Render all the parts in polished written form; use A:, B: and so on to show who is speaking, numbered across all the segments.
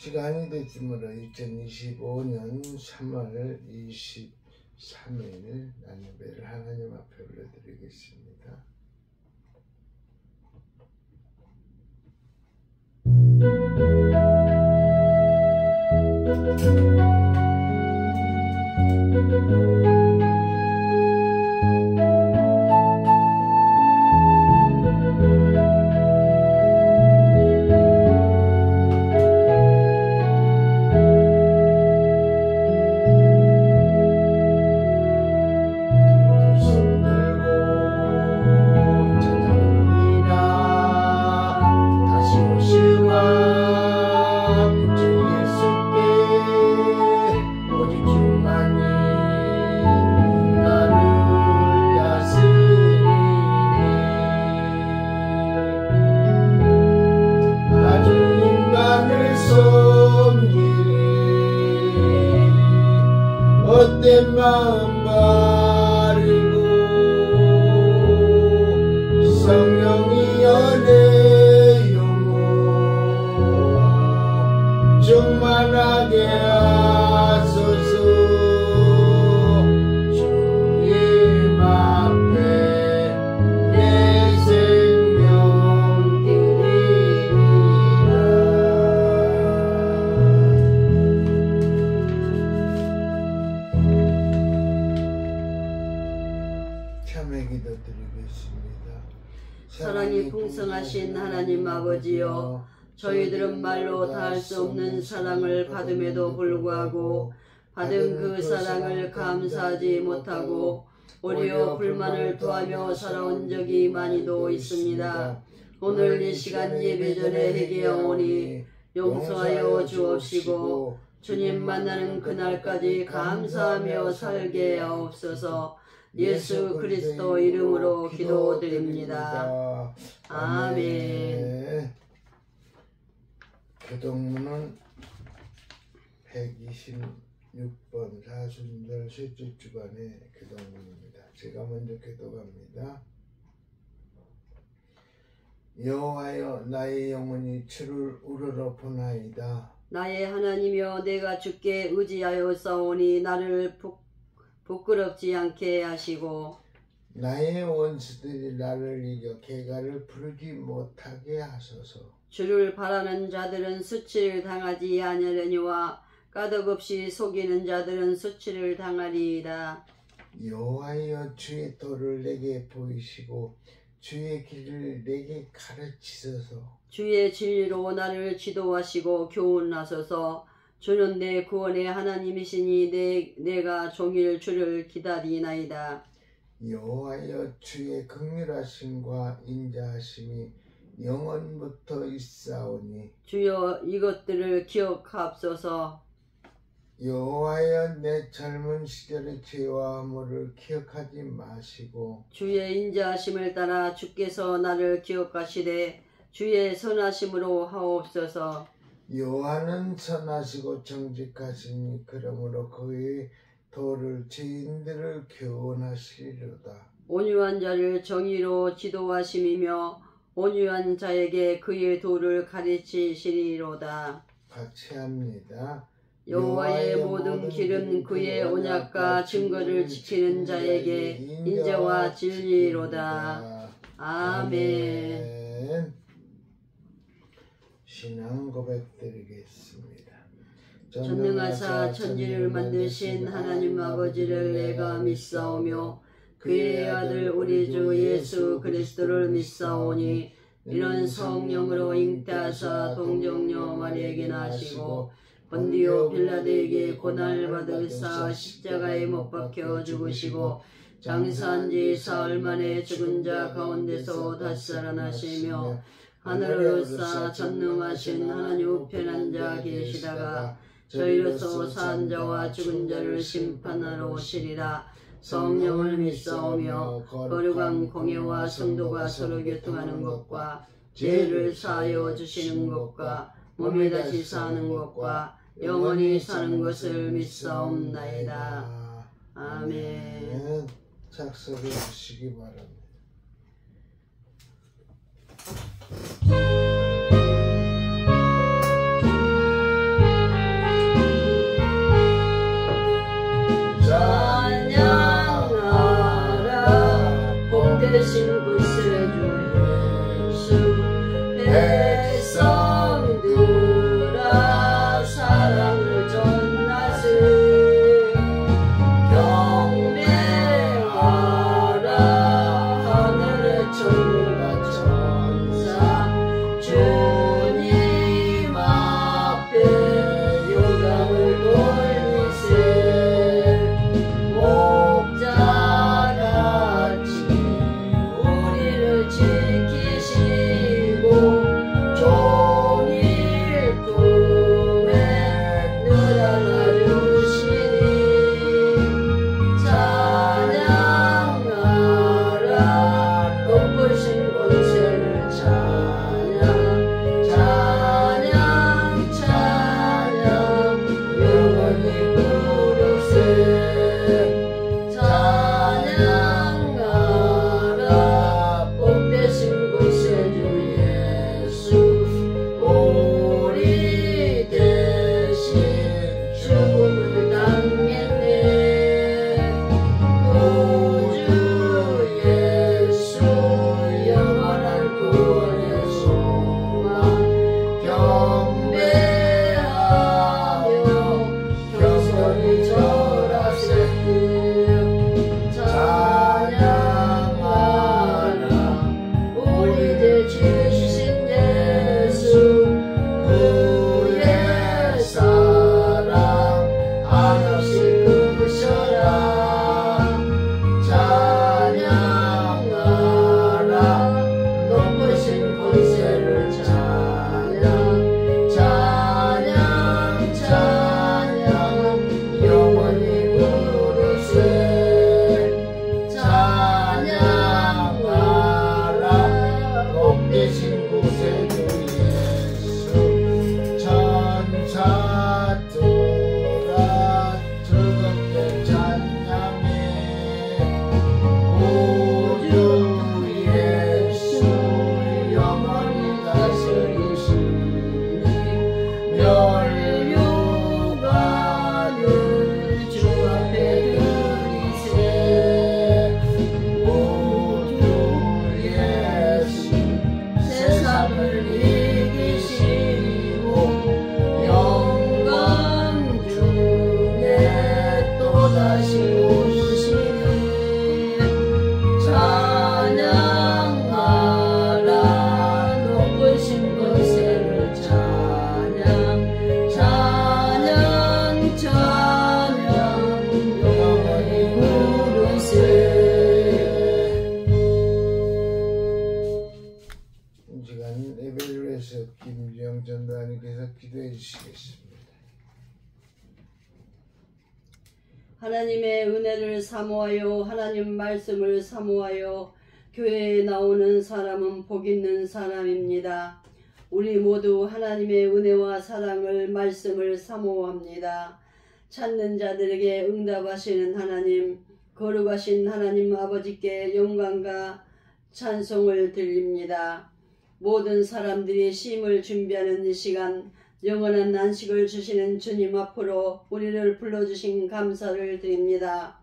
A: 시간이 됐으므로 2025년 3월 23일 낮예배를 하나님 앞에 올려드리겠습니다. 헛된 마음 버리고 성령이 연애 영혼 충만하게 하소서. 주님 앞에 내 생명 드리리라. 참회 기도드리겠습니다.
B: 사랑이 풍성하신 하나님 아버지여, 저희들은 말로 다 할 수 없는 사랑을 받음에도 불구하고 받은 그 사랑을 감사하지 못하고 오히려 불만을 토하며 살아온 적이 많이도 있습니다. 오늘 이 시간 예배전에 회개하오니 용서하여 주옵시고 주님 만나는 그날까지 감사하며 살게 하옵소서. 예수 그리스도 이름으로 기도드립니다. 아멘.
A: 교동문은 126번 사순절 셋째 주간의 교동문입니다. 제가 먼저 기도합니다. 여호와여, 나의 영혼이 주를 우러러 보나이다.
B: 나의 하나님이여, 내가 주께 의지하여 싸우니 나를 부끄럽지 않게 하시고
A: 나의 원수들이 나를 이겨 개가를 부르지 못하게 하소서.
B: 주를 바라는 자들은 수치를 당하지 아니하려니와 까닭없이 속이는 자들은 수치를 당하리이다.
A: 여호와여, 주의 도를 내게 보이시고 주의 길을 내게 가르치소서.
B: 주의 진리로 나를 지도하시고 교훈하소서. 주는 내 구원의 하나님이시니 내가 종일 주를 기다리나이다.
A: 여호와여, 주의 긍휼하심과 인자하심이 영원부터 있사오니
B: 주여, 이것들을 기억하옵소서.
A: 여호와여, 내 젊은 시절의 죄와 허물을 기억하지 마시고
B: 주의 인자하심을 따라 주께서 나를 기억하시되 주의 선하심으로 하옵소서.
A: 여호와는 선하시고 정직하시니 그러므로 그의 도를 죄인들을 교훈하시리로다.
B: 온유한 자를 정의로 지도하심이며 온유한 자에게 그의 도를 가르치시리로다.
A: 같이 합니다.
B: 여호와의 모든 길은 그의 언약과 증거를 지키는 자에게 인자와 진리로다. 아멘.
A: 신앙 고백드리겠습니다.
B: 전능하사 천지를 만드신 하나님 아버지를 내가 믿사오며 그의 아들 우리 주 예수 그리스도를 믿사오니 이는 성령으로 잉태하사 동정녀 마리아에게 나시고 본디오 빌라도에게 고난을 받으사 십자가에 못 박혀 죽으시고 장사한 지 사흘 만에 죽은 자 가운데서 다시 살아나시며 하늘을 오르사 전능하신 하나님 우편한 자 계시다가 저희로서 산 자와 죽은 자를 심판하러 오시리라. 성령을 믿사오며 거룩한 공예와 성도가 서로 교통하는 것과 죄를 사하여 주시는 것과 몸이 다시 사는 것과 영원히 사는 것을 믿사옵나이다. 아멘.
A: 작성해 주시기 바랍니다.
B: 백성들아 사랑을 전하세 경배하라 하늘의 천국과 천사 주님 앞에 영광을 돌리세 목자같이 우리를 지키시고 종일 꿈에 늘 안아주시니 찬양하라 높으신 권세를 찬양 찬양 찬양 영원히 부르세 찬양하라 복되신 구세주 예수 우리 대신 죽음을 당했네 구주 예수 영원한 구원의 소망 경배하며 겸손히 절하세 찬양하라 우리 대 주신 예수 그의 사랑 한없이 크셔라 찬양하라 높으신 권세를 찬양 찬양 찬양 영원히 부르세 찬양하라 복되신 구세주 예수 천사들아 즐겁게 찬양해 구주 예수 영원히 다스리시니 멸류관을 주 앞에 드리세 구주 예수 세상을 이기시고 영광 중에 또다시 오시니 찬양하라 높으신 권세를 찬양 찬양 찬양 영원히 부르세
A: 이 시간은 에벨루에서 김주영 전도사님께서 기도해 주시겠습니다.
B: 하나님의 은혜를 사모하여 하나님 말씀을 사모하여 교회에 나오는 사람은 복 있는 사람입니다. 우리 모두 하나님의 은혜와 사랑을 말씀을 사모합니다. 찾는 자들에게 응답하시는 하나님, 거룩하신 하나님 아버지께 영광과 찬송을 드립니다. 모든 사람들이 쉼을 준비하는 이 시간 영원한 안식을 주시는 주님 앞으로 우리를 불러주신 감사를 드립니다.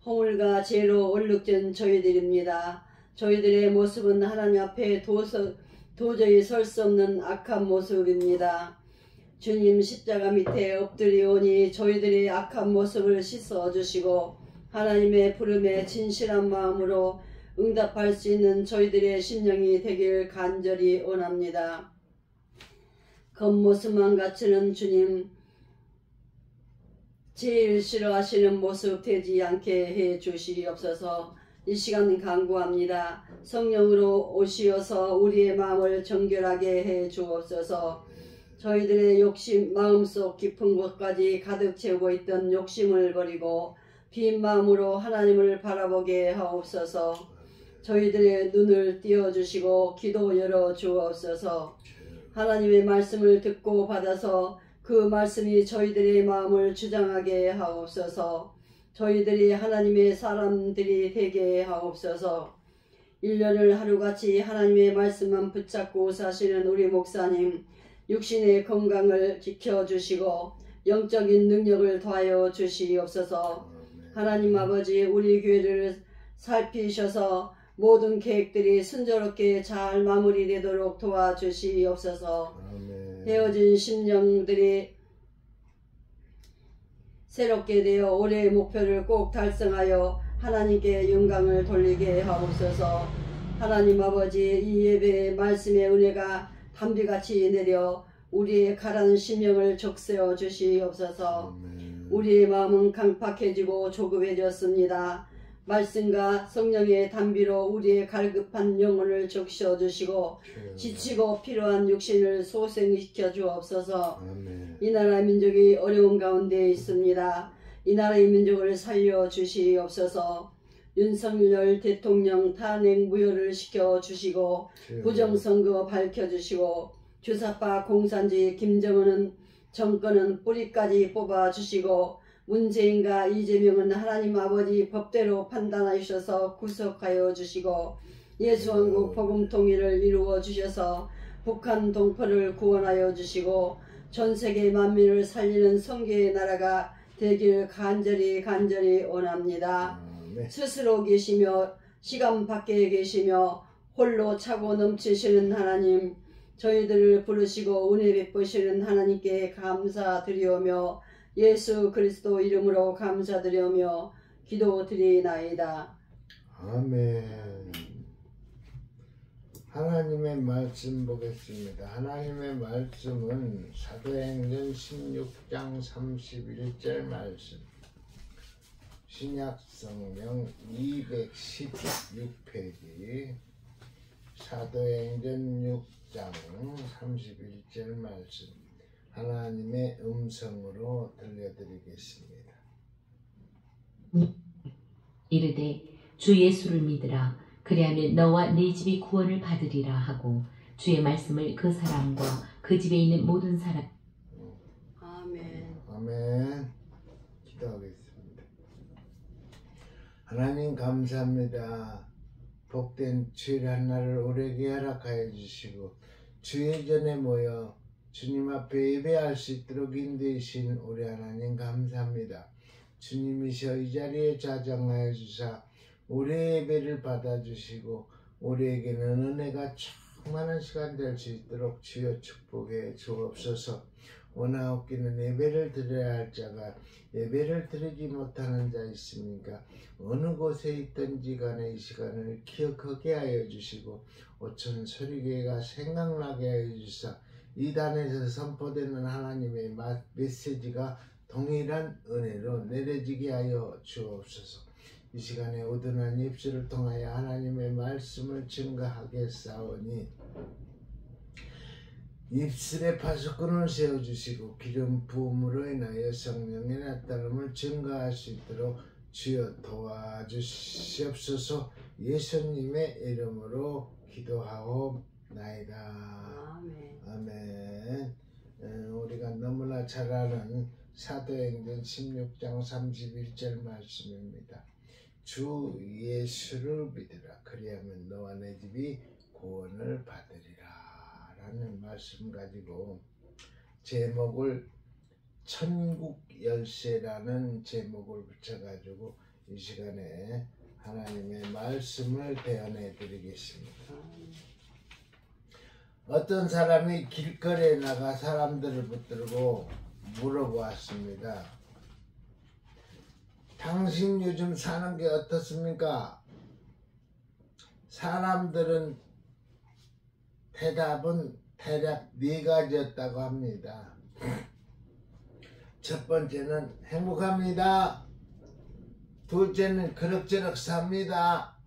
B: 허물과 죄로 얼룩진 저희들입니다. 저희들의 모습은 하나님 앞에 도저히 설 수 없는 악한 모습입니다. 주님 십자가 밑에 엎드리오니 저희들의 악한 모습을 씻어주시고 하나님의 부름에 진실한 마음으로 응답할 수 있는 저희들의 심령이 되길 간절히 원합니다. 겉모습만 갖추는 주님, 제일 싫어하시는 모습 되지 않게 해 주시옵소서. 이 시간 간구합니다. 성령으로 오시어서 우리의 마음을 정결하게 해 주옵소서. 저희들의 욕심, 마음속 깊은 곳까지 가득 채우고 있던 욕심을 버리고 빈 마음으로 하나님을 바라보게 하옵소서. 저희들의 눈을 띄워주시고 기도 열어 주옵소서. 하나님의 말씀을 듣고 받아서 그 말씀이 저희들의 마음을 주장하게 하옵소서. 저희들이 하나님의 사람들이 되게 하옵소서. 1년을 하루같이 하나님의 말씀만 붙잡고 사시는 우리 목사님, 육신의 건강을 지켜주시고 영적인 능력을 더하여 주시옵소서. 하나님 아버지, 우리 교회를 살피셔서 모든 계획들이 순조롭게 잘 마무리되도록 도와주시옵소서.
A: 아멘.
B: 헤어진 심령들이 새롭게 되어 올해의 목표를 꼭 달성하여 하나님께 영광을 돌리게 하옵소서. 하나님 아버지, 이 예배의 말씀의 은혜가 담비같이 내려 우리의 가라앉은 심령을 적세어 주시옵소서.
A: 아멘.
B: 우리의 마음은 강팍해지고 조급해졌습니다. 말씀과 성령의 담비로 우리의 갈급한 영혼을 적셔 주시고 지치고 필요한 육신을 소생시켜 주옵소서.
A: 아멘.
B: 이 나라 민족이 어려움 가운데 있습니다. 이 나라의 민족을 살려 주시옵소서. 윤석열 대통령 탄핵 무효를 시켜 주시고 부정선거 밝혀 주시고 주사파 공산주의 김정은은 정권은 뿌리까지 뽑아 주시고 문재인과 이재명은 하나님 아버지 법대로 판단하셔서 구속하여 주시고 예수왕국 복음 통일을 이루어 주셔서 북한 동포를 구원하여 주시고 전세계 만민을 살리는 성교의 나라가 되길 간절히 원합니다. 스스로 계시며 시간 밖에 계시며 홀로 차고 넘치시는 하나님, 저희들을 부르시고 은혜 베푸시는 하나님께 감사드리오며 예수 그리스도 이름으로 감사드리오며 기도드리나이다.
A: 아멘. 하나님의 말씀 보겠습니다. 하나님의 말씀은 사도행전 16장 31절 말씀, 신약성경 216페이지, 사도행전 6장 31절 말씀, 하나님의 음성으로 들려드리겠습니다.
C: 이르되 주 예수를 믿으라. 그리하면 너와 네 집이 구원을 받으리라 하고 주의 말씀을 그 사람과 그 집에 있는 모든 사람.
B: 아멘.
A: 아멘. 기도하겠습니다. 하나님 감사합니다. 복된 주일 한날을 오래게 허락하여 주시고 주의 전에 모여 주님 앞에 예배할 수 있도록 인도하신 우리 하나님 감사합니다. 주님이셔 이 자리에 자정하여 주사 우리의 예배를 받아주시고 우리에게는 은혜가 충만한 시간 될 수 있도록 주여 축복해 주옵소서. 원하옵기는 예배를 드려야 할 자가 예배를 드리지 못하는 자 있습니까? 어느 곳에 있든지 간에 이 시간을 기억하게 하여 주시고 오천 소리개가 생각나게 하여 주사 이 단에서 선포되는 하나님의 메시지가 동일한 은혜로 내려지게 하여 주옵소서. 이 시간에 우둔한 입술을 통하여 하나님의 말씀을 증거하겠사오니 입술에 파수꾼을 세워주시고 기름 부음으로 인하여 성령의 나타남을 증거할 수 있도록 주여 도와주시옵소서. 예수님의 이름으로 기도하옵나이다.
B: 아멘.
A: 아멘. 우리가 너무나 잘 아는 사도행전 16장 31절 말씀입니다. 주 예수를 믿으라. 그리하면 너와 내 집이 구원을 받으리라 라는 말씀 가지고 제목을 천국 열쇠라는 제목을 붙여가지고 이 시간에 하나님의 말씀을 대언해 드리겠습니다. 어떤 사람이 길거리에 나가 사람들을 붙들고 물어보았습니다. 당신 요즘 사는 게 어떻습니까? 사람들은 대답은 대략 4가지였다고 합니다. 첫 번째는 행복합니다. 둘째는 그럭저럭 삽니다.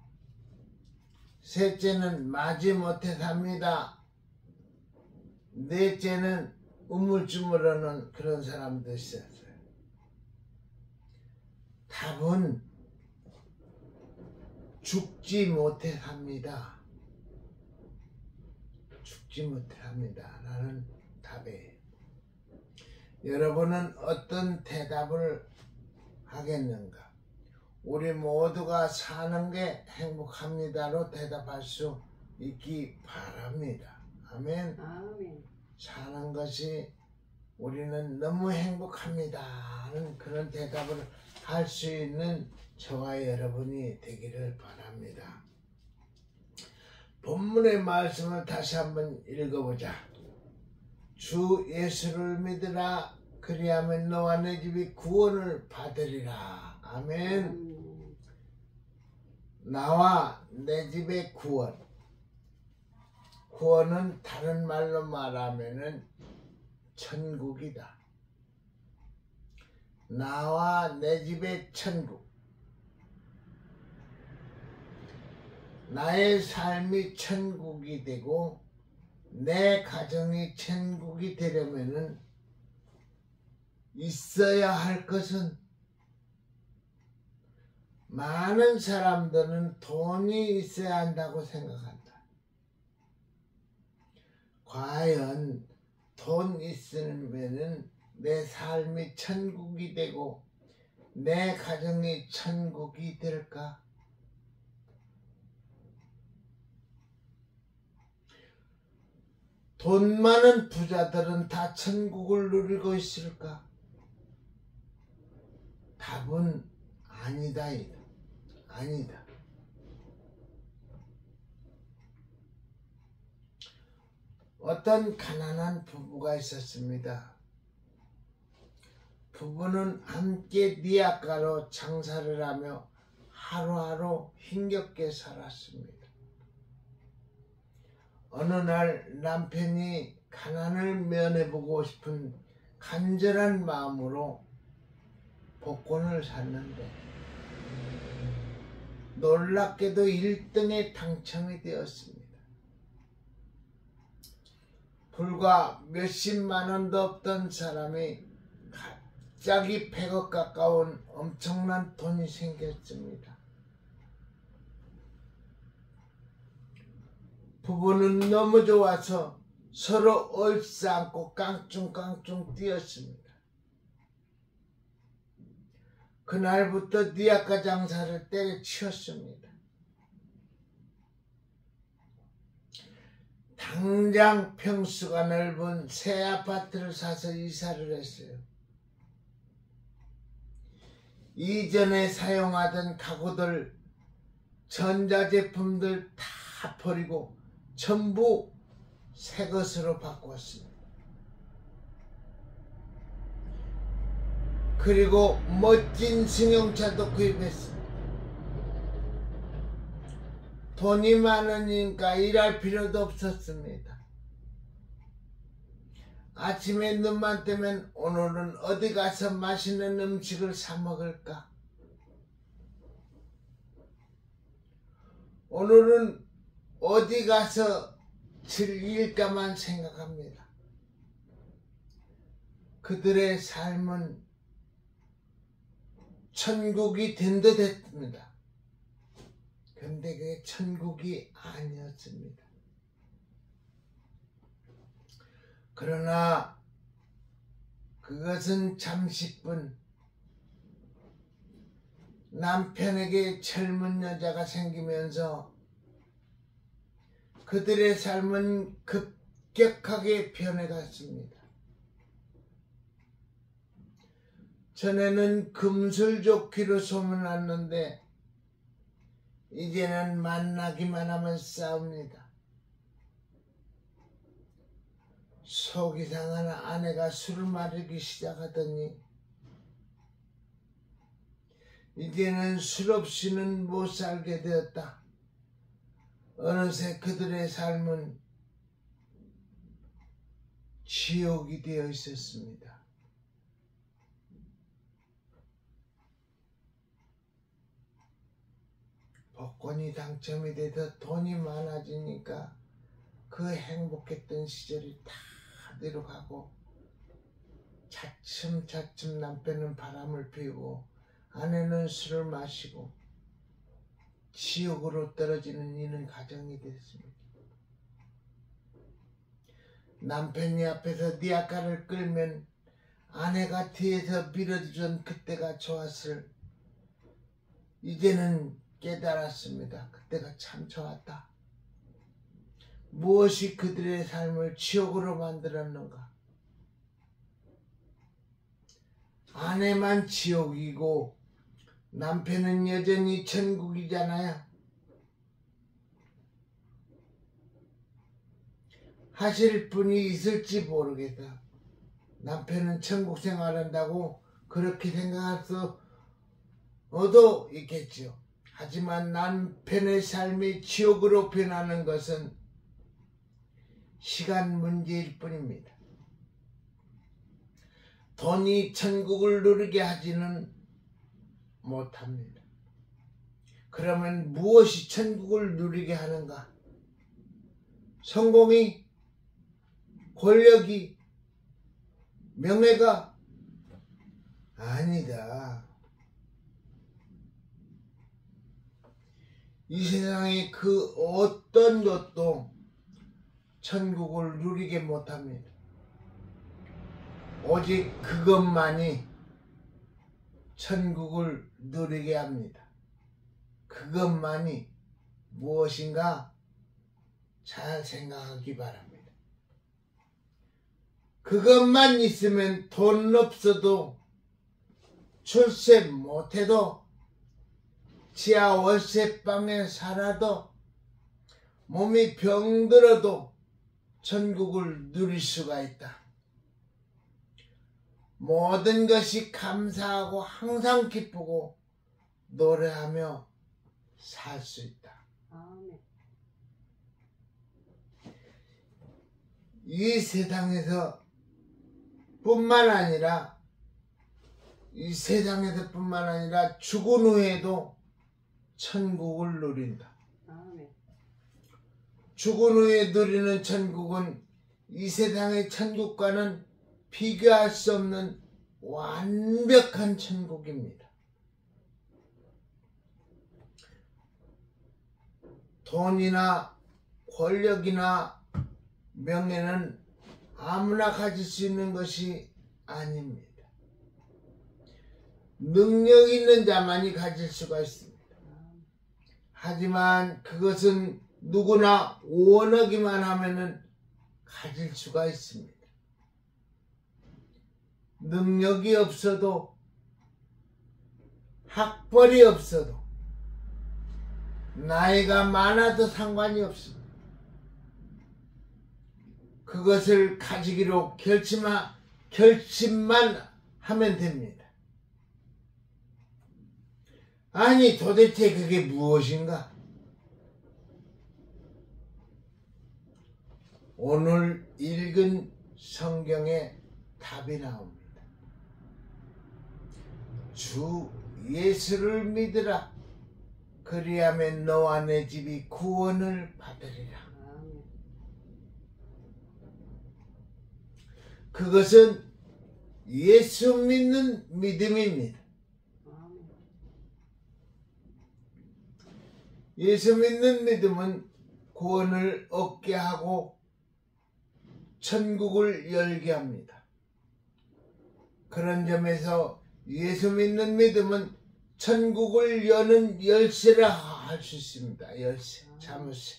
A: 셋째는 마지못해 삽니다. 넷째는 우물쭈물하는 그런 사람도 있었어요. 답은 죽지 못해 삽니다. 죽지 못해 합니다. 라는 답이에요. 여러분은 어떤 대답을 하겠는가? 우리 모두가 사는 게 행복합니다로 대답할 수 있기 바랍니다. 아멘.
B: 아멘.
A: 사는 것이 우리는 너무 행복합니다 하는 그런 대답을 할 수 있는 저와 여러분이 되기를 바랍니다. 본문의 말씀을 다시 한번 읽어보자. 주 예수를 믿으라. 그리하면 너와 내 집이 구원을 받으리라. 아멘. 나와 내 집의 구원. 구원은 다른 말로 말하면은 천국이다. 나와 내 집의 천국. 나의 삶이 천국이 되고 내 가정이 천국이 되려면은 있어야 할 것은, 많은 사람들은 돈이 있어야 한다고 생각한다. 과연 돈 있으면은 내 삶이 천국이 되고 내 가정이 천국이 될까? 돈 많은 부자들은 다 천국을 누리고 있을까? 답은 아니다. 아니다. 어떤 가난한 부부가 있었습니다. 부부는 함께 니아가로 장사를 하며 하루하루 힘겹게 살았습니다. 어느 날 남편이 가난을 면해보고 싶은 간절한 마음으로 복권을 샀는데 놀랍게도 1등에 당첨이 되었습니다. 불과 몇십만 원도 없던 사람이 갑자기 100억 가까운 엄청난 돈이 생겼습니다. 부부는 너무 좋아서 서로 얼싸안고 깡충깡충 뛰었습니다. 그날부터 니아가 장사를 때려치웠습니다. 당장 평수가 넓은 새 아파트를 사서 이사를 했어요. 이전에 사용하던 가구들, 전자제품들 다 버리고 전부 새 것으로 바꿨습니다. 그리고 멋진 승용차도 구입했습니다. 돈이 많으니까 일할 필요도 없었습니다. 아침에 눈만 뜨면 오늘은 어디 가서 맛있는 음식을 사 먹을까? 오늘은 어디 가서 즐길까만 생각합니다. 그들의 삶은 천국이 된 듯 했습니다. 근데 그게 천국이 아니었습니다. 그러나 그것은 잠시뿐. 남편에게 젊은 여자가 생기면서 그들의 삶은 급격하게 변해갔습니다. 전에는 금술좋기로 소문났는데 이제는 만나기만 하면 싸웁니다. 속이 상한 아내가 술을 마시기 시작하더니 이제는 술 없이는 못 살게 되었다. 어느새 그들의 삶은 지옥이 되어 있었습니다. 복권이 당첨이 돼서 돈이 많아지니까 그 행복했던 시절이 다 내려가고 차츰차츰 남편은 바람을 피우고 아내는 술을 마시고 지옥으로 떨어지는 이는 가정이 됐습니다. 남편이 앞에서 니아가를 끌면 아내가 뒤에서 밀어주던 그때가 좋았을. 이제는 깨달았습니다. 그때가 참 좋았다. 무엇이 그들의 삶을 지옥으로 만들었는가? 아내만 지옥이고 남편은 여전히 천국이잖아요. 하실 분이 있을지 모르겠다. 남편은 천국 생활한다고 그렇게 생각할 수도 있겠지요. 하지만 남편의 삶이 지옥으로 변하는 것은 시간 문제일 뿐입니다. 돈이 천국을 누리게 하지는 못합니다. 그러면 무엇이 천국을 누리게 하는가? 성공이, 권력이, 명예가 아니다. 이 세상의 그 어떤 것도 천국을 누리게 못합니다. 오직 그것만이 천국을 누리게 합니다. 그것만이 무엇인가 잘 생각하기 바랍니다. 그것만 있으면 돈 없어도 출세 못해도 지하 월세방에 살아도 몸이 병들어도 천국을 누릴 수가 있다. 모든 것이 감사하고 항상 기쁘고 노래하며 살 수 있다.
B: 아멘.
A: 이 세상에서 뿐만 아니라 죽은 후에도 천국을 누린다.
B: 아멘.
A: 죽은 후에 누리는 천국은 이 세상의 천국과는 비교할 수 없는 완벽한 천국입니다. 돈이나 권력이나 명예는 아무나 가질 수 있는 것이 아닙니다. 능력 있는 자만이 가질 수가 있습니다. 하지만 그것은 누구나 원하기만 하면은 가질 수가 있습니다. 능력이 없어도, 학벌이 없어도, 나이가 많아도 상관이 없습니다. 그것을 가지기로 결심만 하면 됩니다. 아니, 도대체 그게 무엇인가? 오늘 읽은 성경에 답이 나옵니다. 주 예수를 믿으라. 그리하면 너와 내 집이 구원을 받으리라. 그것은 예수 믿는 믿음입니다. 예수 믿는 믿음은 구원을 얻게 하고 천국을 열게 합니다. 그런 점에서 예수 믿는 믿음은 천국을 여는 열쇠라 할 수 있습니다. 열쇠, 자물쇠.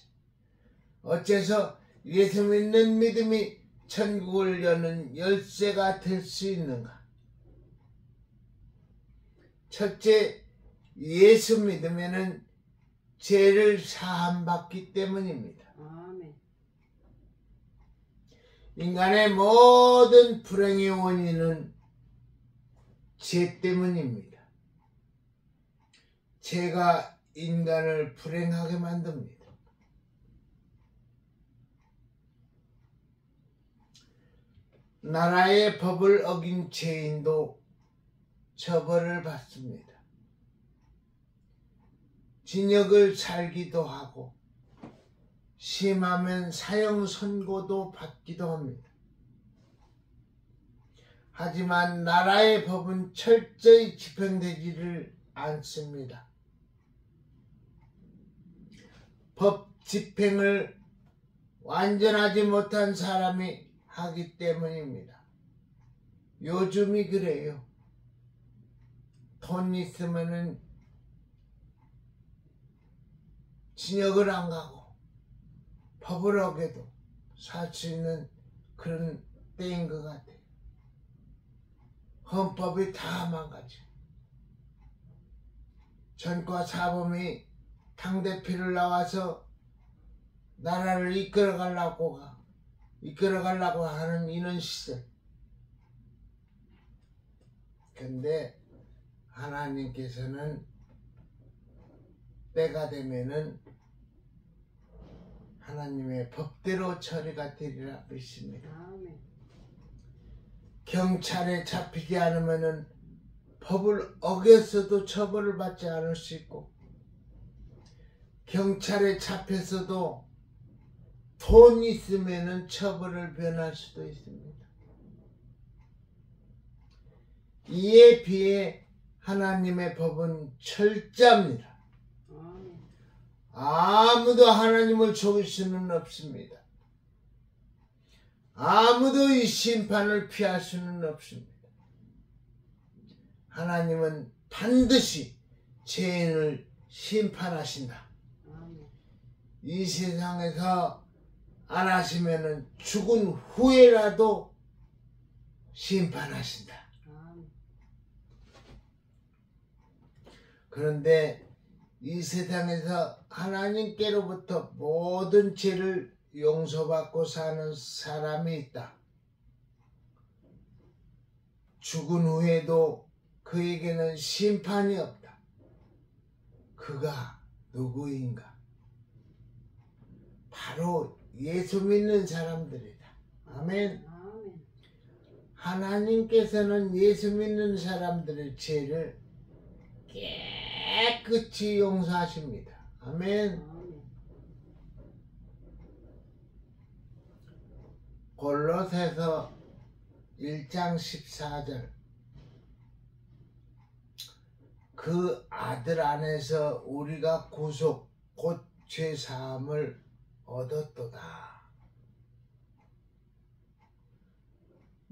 A: 어째서 예수 믿는 믿음이 천국을 여는 열쇠가 될 수 있는가? 첫째, 예수 믿으면은 죄를 사함받기 때문입니다.
B: 아멘.
A: 인간의 모든 불행의 원인은 죄 때문입니다. 죄가 인간을 불행하게 만듭니다. 나라의 법을 어긴 죄인도 처벌을 받습니다. 징역을 살기도 하고 심하면 사형 선고도 받기도 합니다. 하지만 나라의 법은 철저히 집행되지를 않습니다. 법 집행을 완전하지 못한 사람이 하기 때문입니다. 요즘이 그래요. 돈 있으면은 징역을 안 가고 법을 어겨도 살 수 있는 그런 때인 것 같아요. 헌법이 다 망가져. 전과 사범이 당대표를 나와서 나라를 이끌어 가려고 이끌어가려고 하는 이런 시대. 근데 하나님께서는 때가 되면은 하나님의 법대로 처리가 되리라 믿습니다.
B: 아멘.
A: 경찰에 잡히지 않으면은 법을 어겼어도 처벌을 받지 않을 수 있고, 경찰에 잡혔어도 돈 있으면은 처벌을 면할 수도 있습니다. 이에 비해 하나님의 법은 철저합니다. 아무도 하나님을 속일 수는 없습니다. 아무도 이 심판을 피할 수는 없습니다. 하나님은 반드시 죄인을 심판하신다. 이 세상에서 안 하시면은 죽은 후에라도 심판하신다. 그런데 이 세상에서 하나님께로부터 모든 죄를 용서받고 사는 사람이 있다. 죽은 후에도 그에게는 심판이 없다. 그가 누구인가? 바로 예수 믿는 사람들이다. 아멘. 하나님께서는 예수 믿는 사람들의 죄를 깨끗이 용서하십니다. 아멘. 골로새서 1장 14절. 그 아들 안에서 우리가 구속 곧 죄사함을 얻었도다.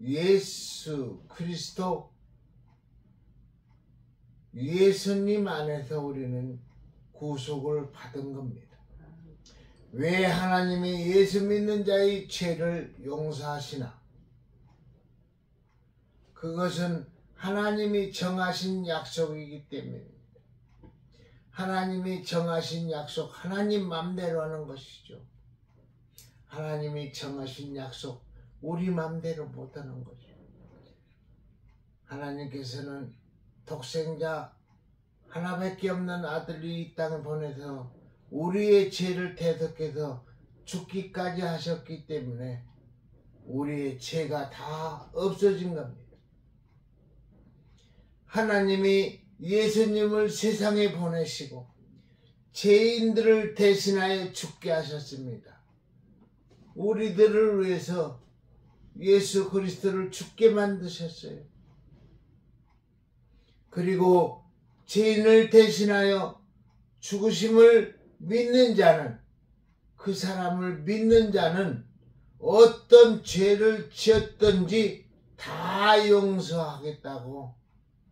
A: 예수 그리스도, 예수님 안에서 우리는 구속을 받은 겁니다. 왜 하나님이 예수 믿는 자의 죄를 용서하시나? 그것은 하나님이 정하신 약속이기 때문입니다. 하나님이 정하신 약속, 하나님 맘대로 하는 것이죠. 하나님이 정하신 약속, 우리 맘대로 못하는 거죠. 하나님께서는 독생자 하나밖에 없는 아들을 이 땅에 보내서 우리의 죄를 대속해서 죽기까지 하셨기 때문에 우리의 죄가 다 없어진 겁니다. 하나님이 예수님을 세상에 보내시고 죄인들을 대신하여 죽게 하셨습니다. 우리들을 위해서 예수 그리스도를 죽게 만드셨어요. 그리고 죄인을 대신하여 죽으심을 믿는 자는, 그 사람을 믿는 자는 어떤 죄를 지었든지 다 용서하겠다고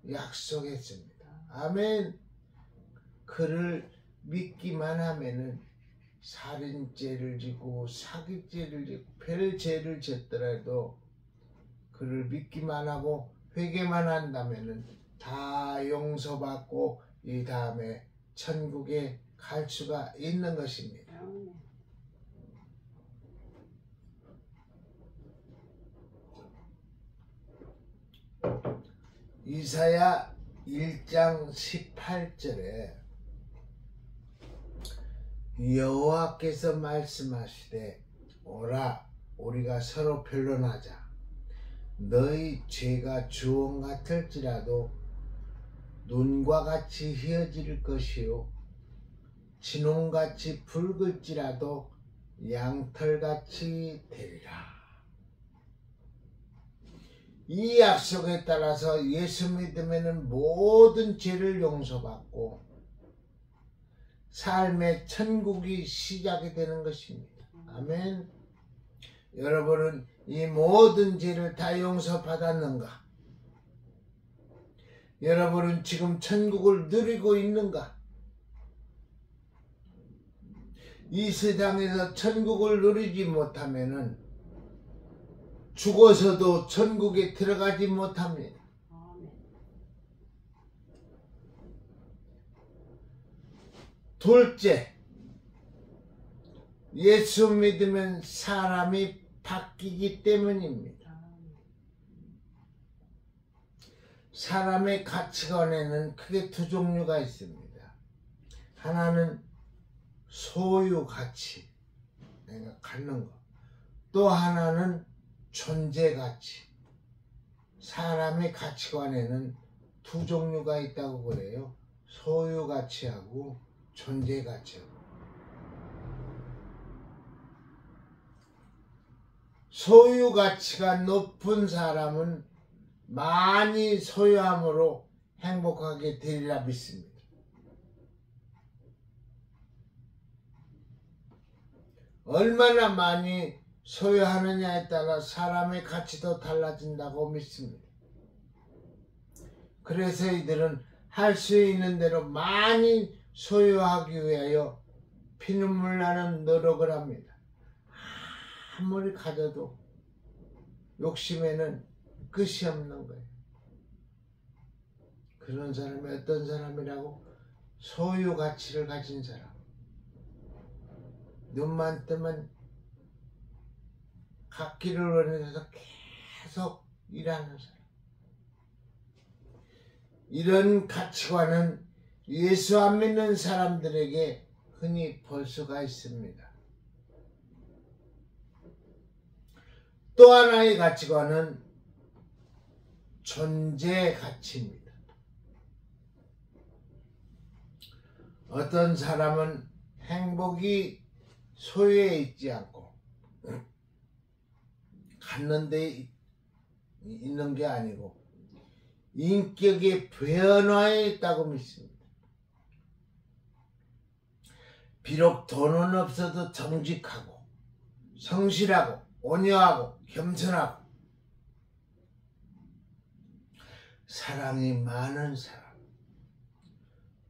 A: 약속했습니다. 아멘. 그를 믿기만 하면은 살인죄를 지고 사기죄를 지고 별 죄를 지었더라도 그를 믿기만 하고 회개만 한다면은 다 용서받고 이 다음에 천국에 갈 수가 있는 것입니다. 이사야 1장 18절에 여호와께서 말씀하시되 오라 우리가 서로 변론하자. 너희 죄가 주홍 같을지라도 눈과 같이 희어질 것이요 진홍같이 붉을지라도 양털같이 되리라. 이 약속에 따라서 예수 믿으면 모든 죄를 용서받고 삶의 천국이 시작이 되는 것입니다. 아멘. 여러분은 이 모든 죄를 다 용서받았는가? 여러분은 지금 천국을 누리고 있는가? 이 세상에서 천국을 누리지 못하면은 죽어서도 천국에 들어가지 못합니다. 둘째, 예수 믿으면 사람이 바뀌기 때문입니다. 사람의 가치관에는 크게 두 종류가 있습니다. 하나는 소유 가치, 내가 갖는 거. 또 하나는 존재 가치. 사람의 가치관에는 두 종류가 있다고 그래요. 소유 가치하고 존재 가치하고. 소유 가치가 높은 사람은 많이 소유함으로 행복하게 되리라 믿습니다. 얼마나 많이 소유하느냐에 따라 사람의 가치도 달라진다고 믿습니다. 그래서 이들은 할 수 있는 대로 많이 소유하기 위하여 피눈물 나는 노력을 합니다. 아무리 가져도 욕심에는 끝이 없는 거예요. 그런 사람이 어떤 사람이라고? 소유 가치를 가진 사람. 눈만 뜨면 갖기를 원해서 계속 일하는 사람. 이런 가치관은 예수 안 믿는 사람들에게 흔히 볼 수가 있습니다. 또 하나의 가치관은 존재 가치입니다. 어떤 사람은 행복이 소유에 있지 않고 갖는 데 있는 게 아니고 인격의 변화에 있다고 믿습니다. 비록 돈은 없어도 정직하고 성실하고 온유하고 겸손하고 사랑이 많은 사람,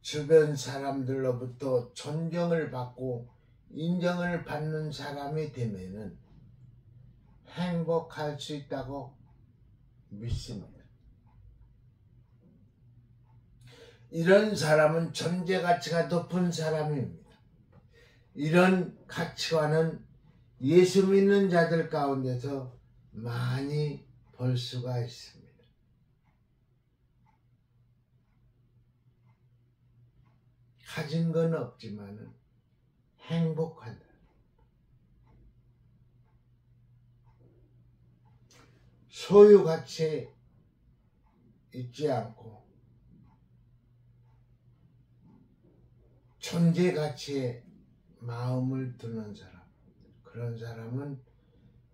A: 주변 사람들로부터 존경을 받고 인정을 받는 사람이 되면은 행복할 수 있다고 믿습니다. 이런 사람은 존재 가치가 높은 사람입니다. 이런 가치관은 예수 믿는 자들 가운데서 많이 볼 수가 있습니다. 가진 건 없지만은 행복하다. 소유 가치에 있지 않고 존재 가치에 마음을 두는 사람, 그런 사람은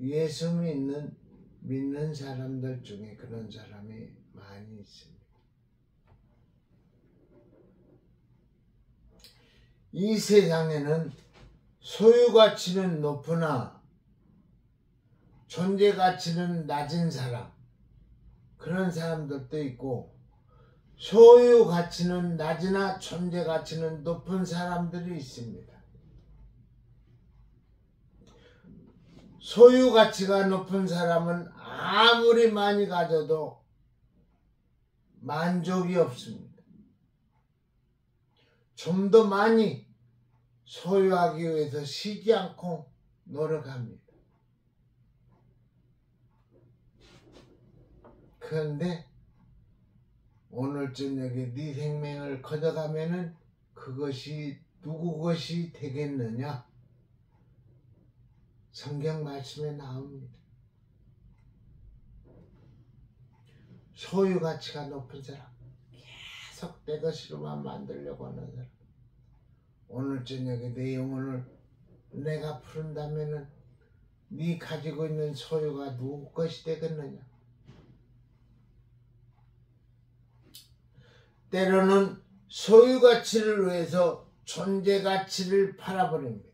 A: 예수 믿는 사람들 중에 그런 사람이 많이 있습니다. 이 세상에는 소유 가치는 높으나 존재 가치는 낮은 사람, 그런 사람들도 있고, 소유 가치는 낮으나 존재 가치는 높은 사람들이 있습니다. 소유 가치가 높은 사람은 아무리 많이 가져도 만족이 없습니다. 좀 더 많이 소유하기 위해서 쉬지 않고 노력합니다. 그런데 오늘 저녁에 네 생명을 걷어가면은 그것이 누구 것이 되겠느냐? 성경 말씀에 나옵니다. 소유 가치가 높은 사람, 계속 내 것으로만 만들려고 하는 사람, 오늘 저녁에 내 영혼을 내가 푸른다면은 네 가지고 있는 소유가 누구 것이 되겠느냐? 때로는 소유 가치를 위해서 존재 가치를 팔아버립니다.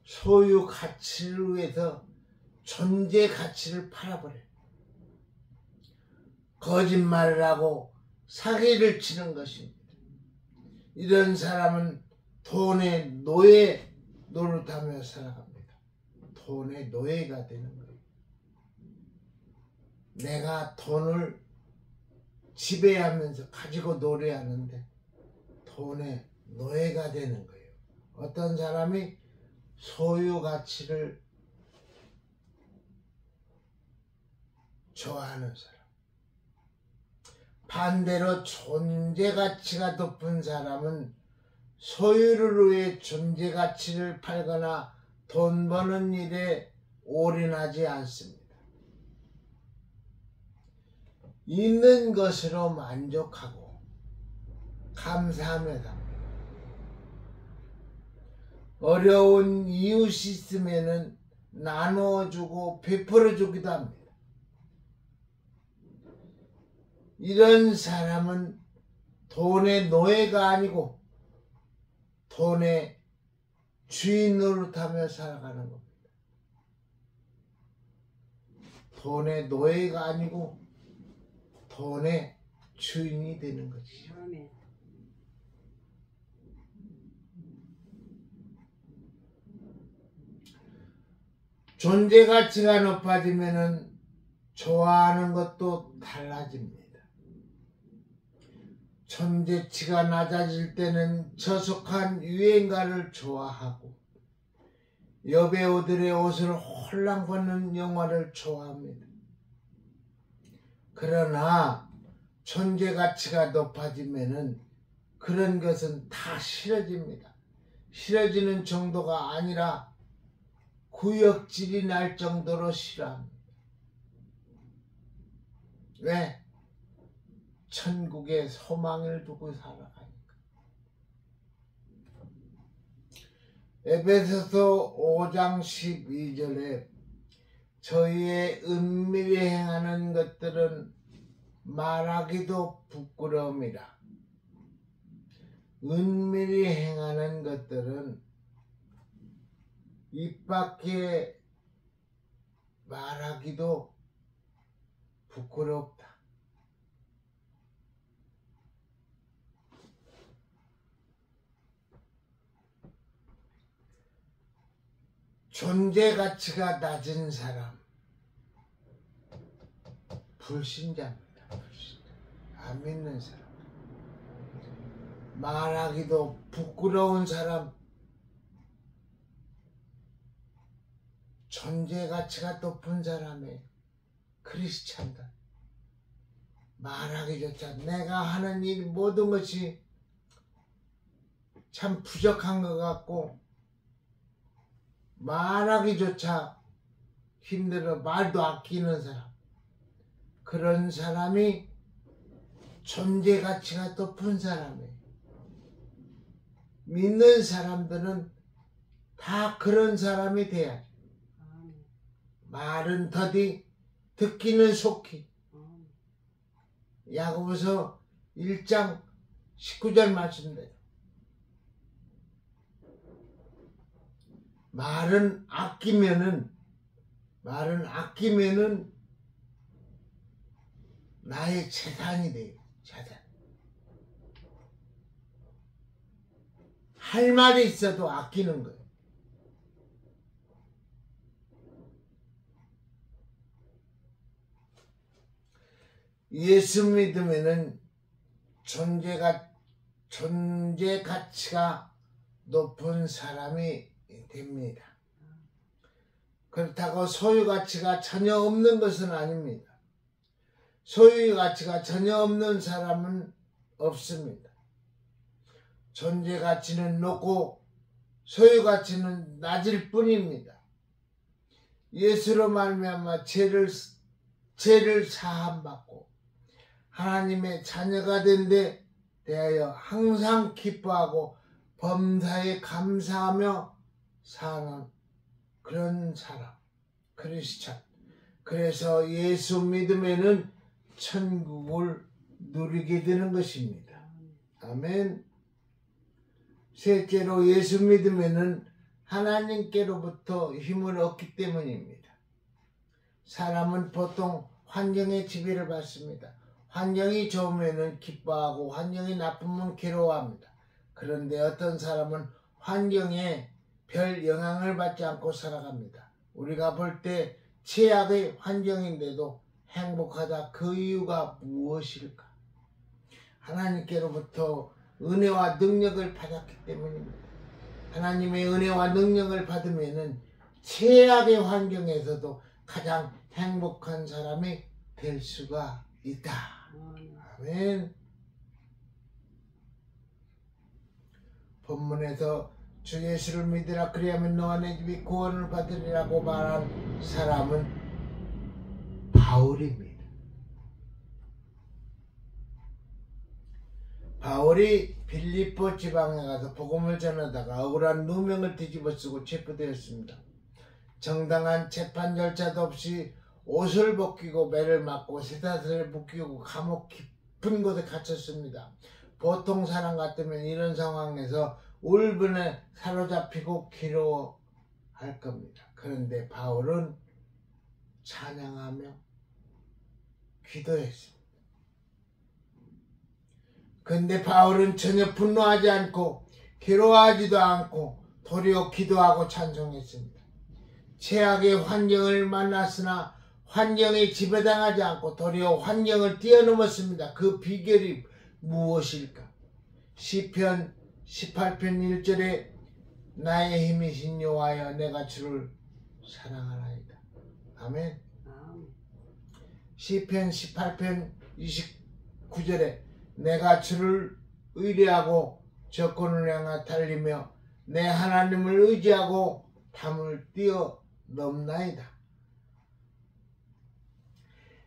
A: 소유 가치를 위해서 존재 가치를 팔아버려요. 거짓말을 하고 사기를 치는 것입니다. 이런 사람은 돈의 노예 노릇하며 살아갑니다. 돈의 노예가 되는 거예요. 내가 돈을 지배하면서 가지고 노래하는데 돈의 노예가 되는 거예요. 어떤 사람이 소유 가치를 좋아하는 사람. 반대로 존재가치가 높은 사람은 소유를 위해 존재가치를 팔거나 돈 버는 일에 올인하지 않습니다. 있는 것으로 만족하고 감사하며 삽니다. 어려운 이웃이 있으면 나누어주고 베풀어주기도 합니다. 이런 사람은 돈의 노예가 아니고 돈의 주인 노릇하며 살아가는 겁니다. 돈의 노예가 아니고 돈의 주인이 되는 것이죠.
B: 아멘.
A: 존재 가치가 높아지면은 좋아하는 것도 달라집니다. 존재치가 낮아질 때는 저속한 유행가를 좋아하고 여배우들의 옷을 홀랑 벗는 영화를 좋아합니다. 그러나 존재 가치가 높아지면은 그런 것은 다 싫어집니다. 싫어지는 정도가 아니라 구역질이 날 정도로 싫어합니다. 왜? 천국에 소망을 두고 살아가니까. 에베소서 5장 12절에 저희의 은밀히 행하는 것들은 말하기도 부끄러움이라. 은밀히 행하는 것들은 입 밖에 말하기도 부끄럽다. 존재 가치가 낮은 사람, 불신자입니다. 불신자. 안 믿는 사람, 말하기도 부끄러운 사람, 존재 가치가 높은 사람의 크리스찬들, 말하기조차 내가 하는 일 모든 것이 참 부족한 것 같고 말하기조차 힘들어 말도 아끼는 사람, 그런 사람이 존재 가치가 높은 사람이에요. 믿는 사람들은 다 그런 사람이 돼야죠. 말은 더디 듣기는 속히. 야고보서 1장 19절 말씀대로 말은 아끼면은 나의 재산이 돼요. 재산. 할 말이 있어도 아끼는 거예요. 예수 믿으면은 존재 가치가 높은 사람이 됩니다. 그렇다고 소유 가치가 전혀 없는 것은 아닙니다. 소유 가치가 전혀 없는 사람은 없습니다. 존재 가치는 높고 소유 가치는 낮을 뿐입니다. 예수로 말미암아 죄를 사함받고 하나님의 자녀가 된 데 대하여 항상 기뻐하고 범사에 감사하며 사는 그런 사람, 크리스찬. 그래서 예수 믿으면은 천국을 누리게 되는 것입니다. 아멘. 셋째로 예수 믿으면은 하나님께로부터 힘을 얻기 때문입니다. 사람은 보통 환경의 지배를 받습니다. 환경이 좋으면 기뻐하고 환경이 나쁘면 괴로워합니다. 그런데 어떤 사람은 환경에 별 영향을 받지 않고 살아갑니다. 우리가 볼 때 최악의 환경인데도 행복하다. 그 이유가 무엇일까? 하나님께로부터 은혜와 능력을 받았기 때문입니다. 하나님의 은혜와 능력을 받으면 최악의 환경에서도 가장 행복한 사람이 될 수가 있다. 아멘. 본문에서 주 예수를 믿으라 그리하면 너와 내 집이 구원을 받으리라고 말한 사람은 바울입니다. 바울이 빌립보 지방에 가서 복음을 전하다가 억울한 누명을 뒤집어쓰고 체포되었습니다. 정당한 재판 절차도 없이 옷을 벗기고 매를 맞고 쇠사슬에 묶이고 감옥 깊은 곳에 갇혔습니다. 보통 사람 같으면 이런 상황에서 울분에 사로잡히고 괴로워할 겁니다. 그런데 바울은 찬양하며 기도했습니다. 그런데 바울은 전혀 분노하지 않고 괴로워하지도 않고 도리어 기도하고 찬송했습니다. 최악의 환경을 만났으나 환경에 지배당하지 않고 도리어 환경을 뛰어넘었습니다. 그 비결이 무엇일까? 시편 18편 1절에 나의 힘이신 여호와여 내가 주를 사랑하나이다. 아멘. 시편 18편 29절에 내가 주를 의뢰하고 적군을 향해 달리며 내 하나님을 의지하고 담을 뛰어넘나이다.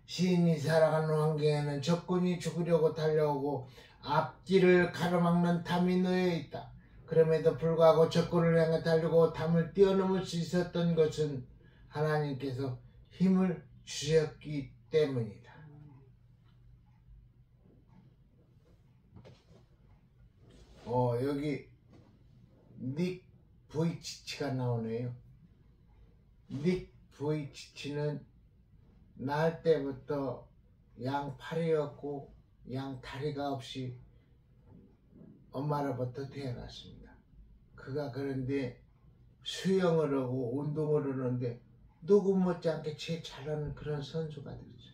A: 시인이 살아가는 환경에는 적군이 죽으려고 달려오고 앞길을 가로막는 담이 놓여있다. 그럼에도 불구하고 적군을 향해 달리고 담을 뛰어넘을 수 있었던 것은 하나님께서 힘을 주셨기 때문이다. 여기 닉 부이치치가 나오네요. 닉 부이치치는 날 때부터 양팔이었고 양다리가 없이 엄마로부터 태어났습니다. 그가 그런데 수영을 하고 운동을 하는데 누구 못지않게 제일 잘하는 그런 선수가 됐어요.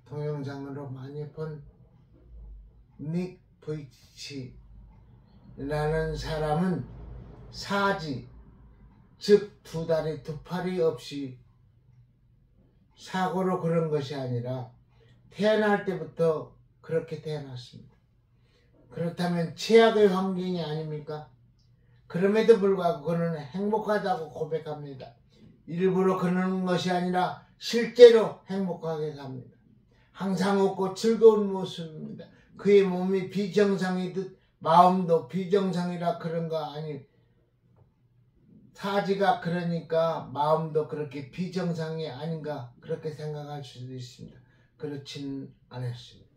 A: 동영상으로 많이 본 닉 부이치치라는 사람은 사지, 즉 두 다리 두 팔이 없이 사고로 그런 것이 아니라 태어날 때부터 그렇게 태어났습니다. 그렇다면 최악의 환경이 아닙니까? 그럼에도 불구하고 그는 행복하다고 고백합니다. 일부러 그러는 것이 아니라 실제로 행복하게 삽니다. 항상 웃고 즐거운 모습입니다. 그의 몸이 비정상이듯 마음도 비정상이라 그런가 아니 사지가 그러니까 마음도 그렇게 비정상이 아닌가 그렇게 생각할 수도 있습니다. 그렇지는 않았습니다.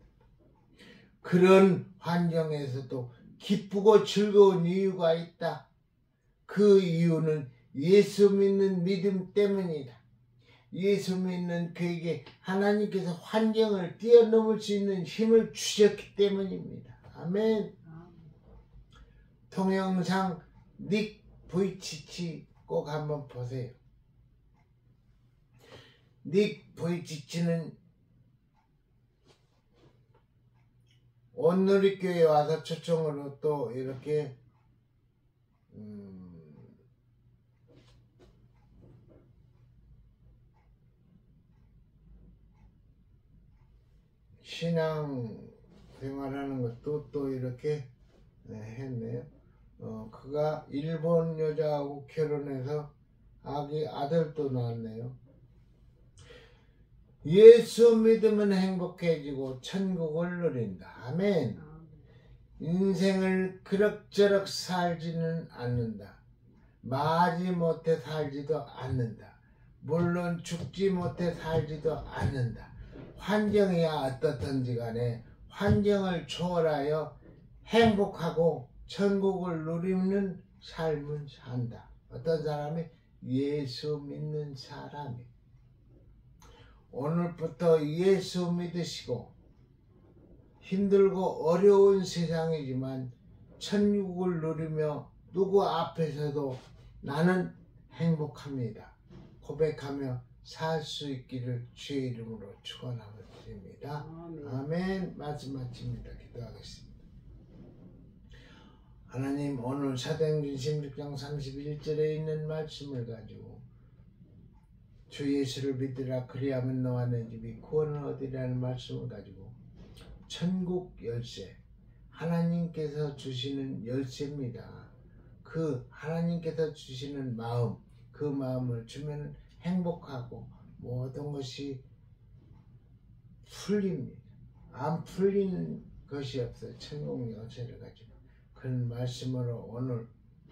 A: 그런 환경에서도 기쁘고 즐거운 이유가 있다. 그 이유는 예수 믿는 믿음 때문이다. 예수 믿는 그에게 하나님께서 환경을 뛰어넘을 수 있는 힘을 주셨기 때문입니다. 아멘. 동영상 닉 부이치치 꼭 한번 보세요. 닉 부이치치는 온누리교회에 와서 초청으로 또 이렇게 신앙 생활하는 것도 또 이렇게 했네요. 그가 일본 여자하고 결혼해서 아들도 낳았네요. 예수 믿으면 행복해지고 천국을 누린다. 아멘. 인생을 그럭저럭 살지는 않는다. 마지못해 살지도 않는다. 물론 죽지 못해 살지도 않는다. 환경이야 어떻든지 간에 환경을 초월하여 행복하고 천국을 누리는 삶을 산다. 어떤 사람이? 예수 믿는 사람이. 오늘부터 예수 믿으시고 힘들고 어려운 세상이지만 천국을 누리며 누구 앞에서도 나는 행복합니다 고백하며 살 수 있기를 주의 이름으로 축원하며 드립니다. 아멘. 말씀 마칩니다. 기도하겠습니다. 하나님, 오늘 사도행전 16장 31절에 있는 말씀을 가지고 주 예수를 믿으라 그리하면 너와 내 집이 구원을 얻으리라는 말씀을 가지고 천국 열쇠, 하나님께서 주시는 열쇠입니다. 그 하나님께서 주시는 마음, 그 마음을 주면 행복하고 모든 것이 풀립니다. 안 풀리는 것이 없어요. 천국 열쇠를 가지고. 그런 말씀으로 오늘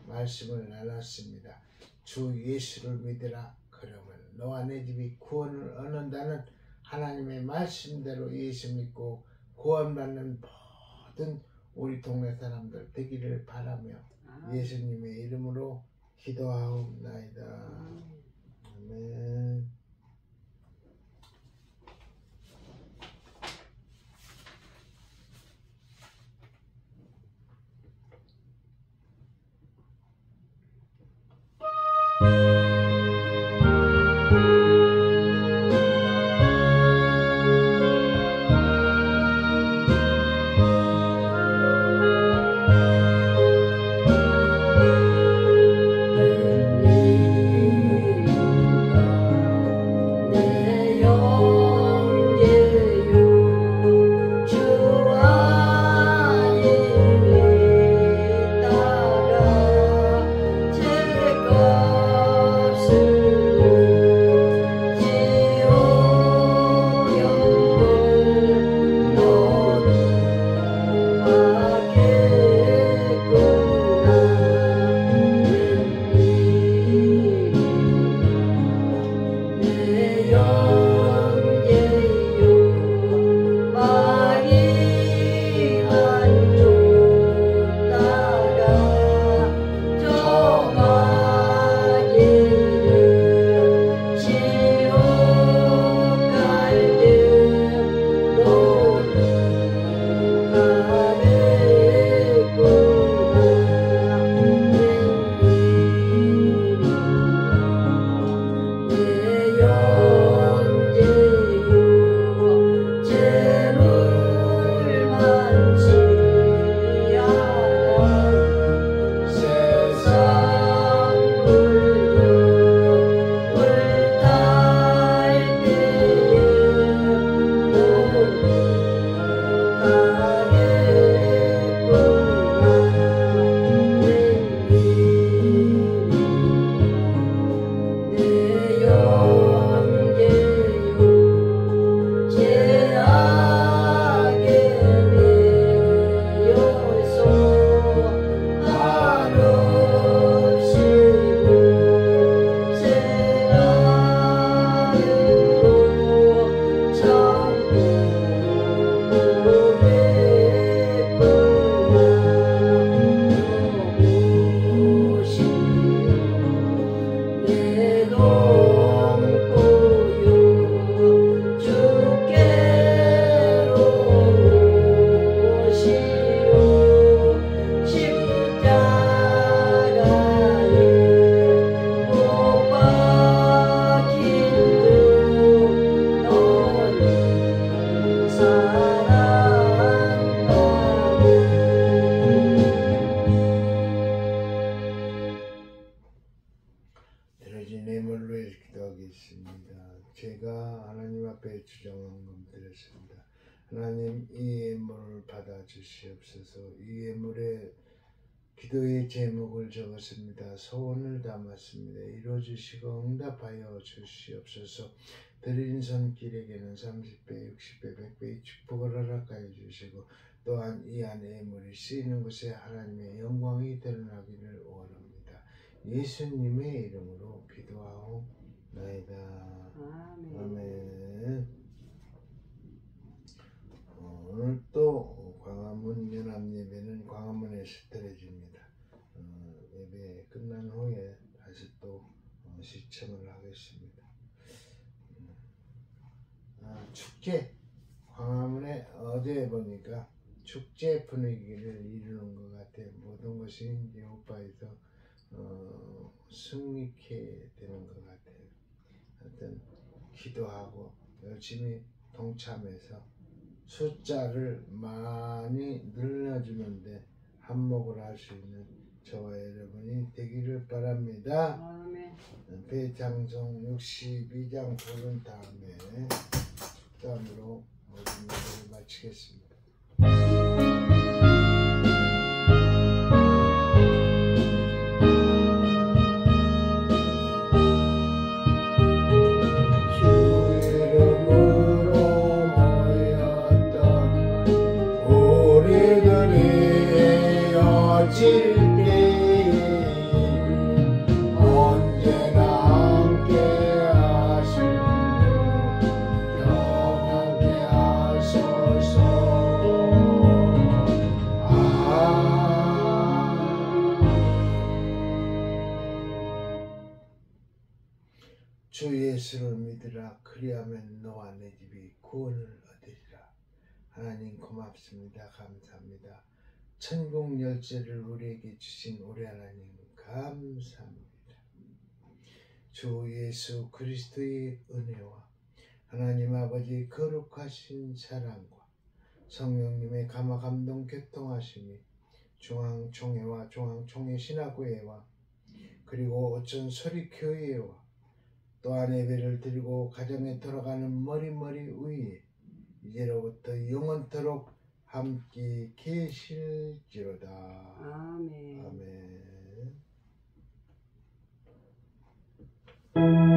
A: 말씀을 나눴습니다. 주 예수를 믿으라 그러면 너와 내 집이 구원을 얻는다는 하나님의 말씀대로 예수 믿고 구원받는 모든 우리 동네 사람들 되기를 바라며 예수님의 이름으로 기도하옵나이다. 아멘. 제가 하나님 앞에 주정한 드렸습니다. 하나님 이 예물을 받아 주시옵소서. 이 예물에 기도의 제목을 적었습니다. 소원을 담았습니다. 이루어주시고 응답하여 주시옵소서. 드린 손길에게는 30배, 60배, 100배의 축복을 허락하여 주시고 또한 이 안에 예물이 쓰이는 곳에 하나님의 영광이 드러나기를 원합니다. 예수님의 이름으로 기도하옵나이다. 아멘. 오늘 또 광화문 연합예배는 광화문에서 드려집니다. 예배 끝난 후에 다시 또 시청을 하겠습니다. 축제, 광화문에 어제 보니까 축제 분위기를 이루는 것 같아요. 모든 것이 이제 오빠에서 승리케 되는 것 같아요. 하여튼 기도하고 열심히 동참해서 숫자를 많이 늘려주는데 한몫을 할 수 있는 저와 여러분이 되기를 바랍니다.
B: 아멘.
A: 배창성 62장 부른 다음에 숙담으로 모든 일을 마치겠습니다. 주 예수를 믿으라. 그리하면 너와 내 집이 구원을 얻으리라. 하나님 고맙습니다. 감사합니다. 천국 열쇠를 우리에게 주신 우리 하나님 감사합니다. 주 예수 그리스도의 은혜와 하나님 아버지 거룩하신 사랑과 성령님의 감화 감동 교통하심이 중앙총회와 중앙총회 신학교회와 그리고 오천 소리교회와 또한 예배를 드리고 가정에 돌아가는 머리머리 위에 이제로부터 영원토록 함께 계실지로다.
B: 아멘.
A: 아멘.